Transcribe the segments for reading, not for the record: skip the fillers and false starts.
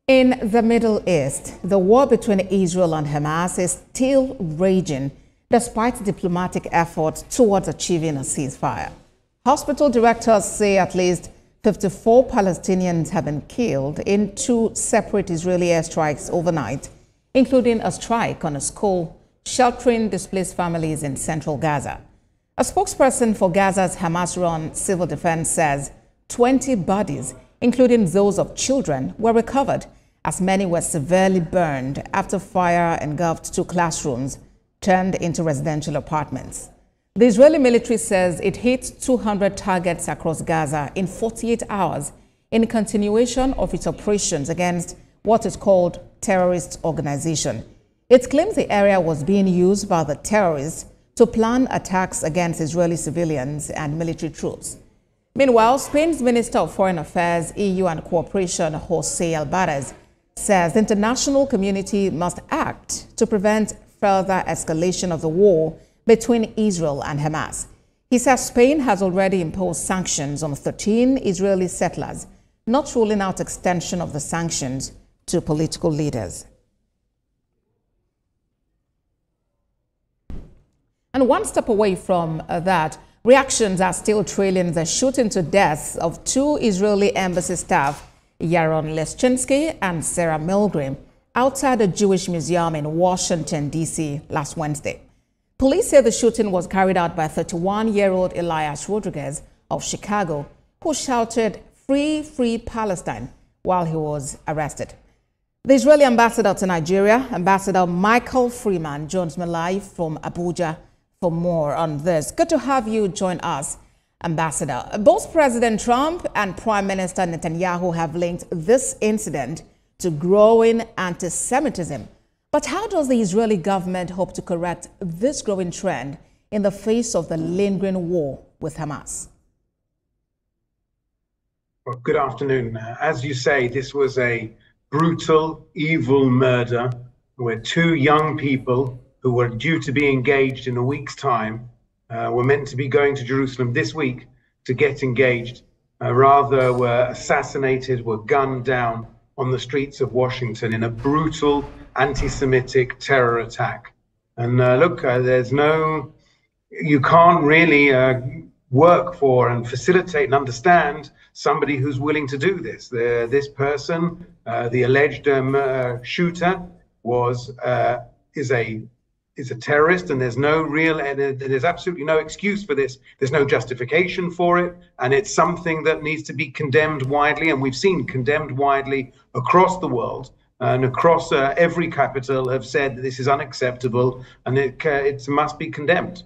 In the Middle East, the war between Israel and Hamas is still raging despite diplomatic efforts towards achieving a ceasefire. Hospital directors say at least 54 Palestinians have been killed in two separate Israeli airstrikes overnight, including a strike on a school sheltering displaced families in central Gaza. A spokesperson for Gaza's Hamas-run civil defense says 20 bodies, including those of children, were recovered, as many were severely burned after fire engulfed two classrooms turned into residential apartments. The Israeli military says it hit 200 targets across Gaza in 48 hours in continuation of its operations against what is called terrorist organization. It claims the area was being used by the terrorists to plan attacks against Israeli civilians and military troops. Meanwhile, Spain's Minister of Foreign Affairs, EU and Cooperation, José Alvarez, says the international community must act to prevent further escalation of the war between Israel and Hamas. He says Spain has already imposed sanctions on 13 Israeli settlers, not ruling out extension of the sanctions to political leaders. And one step away from that, reactions are still trailing the shooting to death of two Israeli embassy staff, Yaron Leschinski and Sarah Milgram, outside a Jewish museum in Washington, D.C. last Wednesday. Police say the shooting was carried out by 31-year-old Elias Rodriguez of Chicago, who shouted, "Free, free Palestine," while he was arrested. The Israeli ambassador to Nigeria, Ambassador Michael Freeman, joins me live from Abuja for more on this. Good to have you join us, Ambassador. Both President Trump and Prime Minister Netanyahu have linked this incident to growing anti-Semitism. But how does the Israeli government hope to correct this growing trend in the face of the lingering war with Hamas? Well, good afternoon. As you say, this was a brutal, evil murder where two young people who were due to be engaged in a week's time were meant to be going to Jerusalem this week to get engaged, rather were assassinated, were gunned down on the streets of Washington in a brutal anti-Semitic terror attack. And look, you can't really work for and facilitate and understand somebody who's willing to do this. This person, the alleged shooter, is a terrorist, and there's absolutely no excuse for this. There's no justification for it, and it's something that needs to be condemned widely, and we've seen condemned widely across the world and across every capital have said that this is unacceptable and it must be condemned.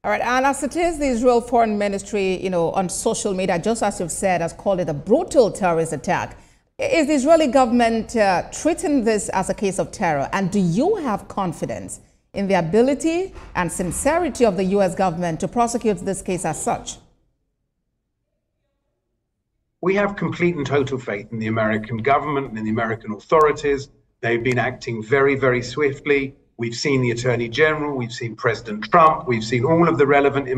All right, and as it is, the Israel Foreign Ministry, on social media, just as you've said, has called it a brutal terrorist attack. Is the Israeli government treating this as a case of terror? And do you have confidence in the ability and sincerity of the U.S. government to prosecute this case as such? We have complete and total faith in the American government and in the American authorities. They've been acting very, very swiftly. We've seen the Attorney General, we've seen President Trump, we've seen all of the relevant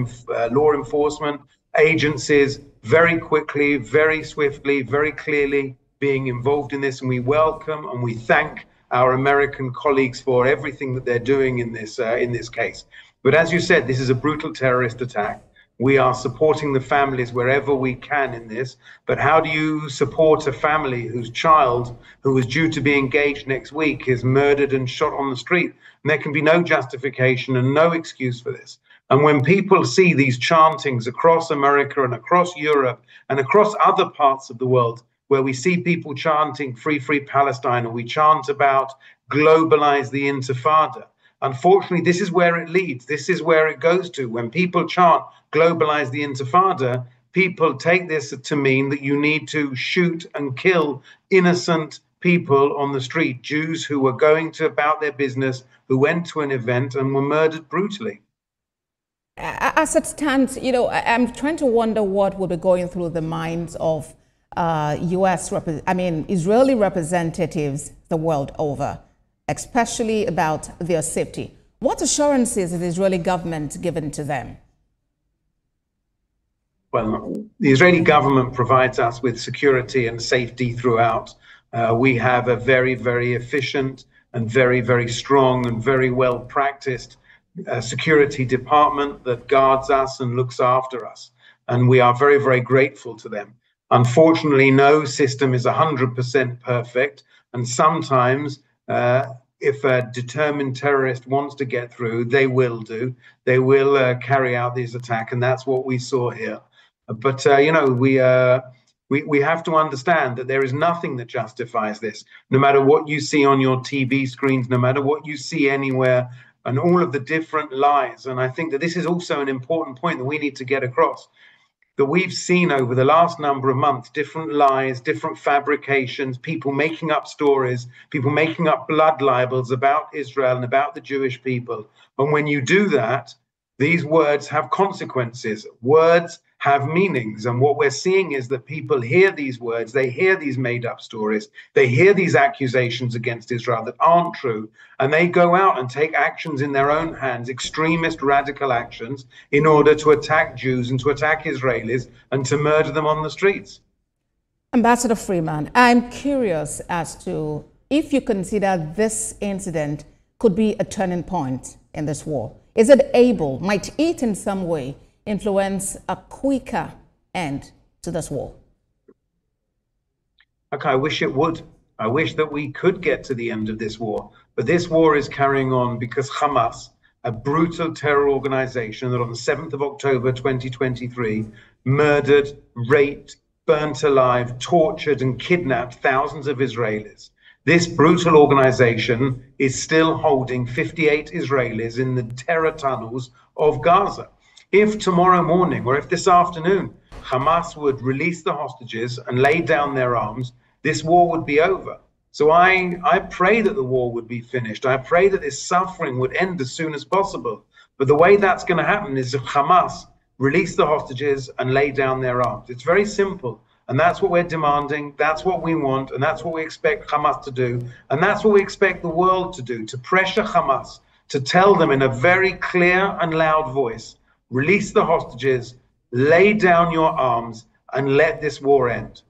law enforcement agencies very quickly, very swiftly, very clearly being involved in this. And we welcome and we thank our American colleagues for everything that they're doing in this case. But as you said, this is a brutal terrorist attack. We are supporting the families wherever we can in this. But how do you support a family whose child, who was due to be engaged next week, is murdered and shot on the street? And there can be no justification and no excuse for this. And when people see these chantings across America and across Europe and across other parts of the world, where we see people chanting "Free, free Palestine," or we chant about globalize the Intifada, unfortunately, this is where it leads. This is where it goes to. When people chant globalize the Intifada, people take this to mean that you need to shoot and kill innocent people on the street, Jews who were going about their business, who went to an event and were murdered brutally. As it stands, I'm trying to wonder what would be going through the minds of Israeli representatives the world over, especially about their safety. What assurances is the Israeli government given to them? Well, the Israeli government provides us with security and safety throughout We have a very, very efficient and very, very strong and very well practiced security department that guards us and looks after us. And we are very, very grateful to them. Unfortunately, no system is 100% perfect. And sometimes, if a determined terrorist wants to get through, they will do. They will carry out these attacks. And that's what we saw here. But, we have to understand that there is nothing that justifies this. No matter what you see on your TV screens, no matter what you see anywhere, and all of the different lies. And I think that this is also an important point that we need to get across, that we've seen over the last number of months, different lies, different fabrications, people making up stories, people making up blood libels about Israel and about the Jewish people. And when you do that, these words have consequences. Words have meanings. And what we're seeing is that people hear these words, they hear these made up stories, they hear these accusations against Israel that aren't true, and they go out and take actions in their own hands, extremist radical actions, in order to attack Jews and to attack Israelis and to murder them on the streets. Ambassador Freeman, I'm curious as to if you consider this incident could be a turning point in this war. Is it able, might it in some way influence a quicker end to this war? Okay, I wish it would. I wish that we could get to the end of this war. But this war is carrying on because Hamas, a brutal terror organization that on the 7th of October 2023 murdered, raped, burnt alive, tortured and kidnapped thousands of Israelis. This brutal organization is still holding 58 Israelis in the terror tunnels of Gaza. If tomorrow morning or if this afternoon Hamas would release the hostages and lay down their arms, this war would be over. So I pray that the war would be finished. I pray that this suffering would end as soon as possible. But the way that's going to happen is if Hamas release the hostages and lay down their arms. It's very simple. And that's what we're demanding. That's what we want. And that's what we expect Hamas to do. And that's what we expect the world to do, to pressure Hamas, to tell them in a very clear and loud voice, release the hostages, lay down your arms, and let this war end.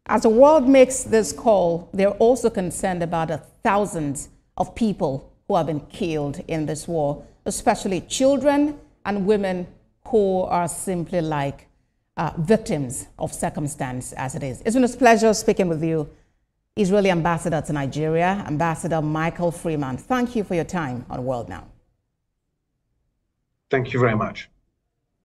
As the world makes this call, they're also concerned about the thousands of people who have been killed in this war, especially children and women who are simply like victims of circumstance as it is. It's been a pleasure speaking with you, Israeli Ambassador to Nigeria, Ambassador Michael Freeman. Thank you for your time on World Now. Thank you very much.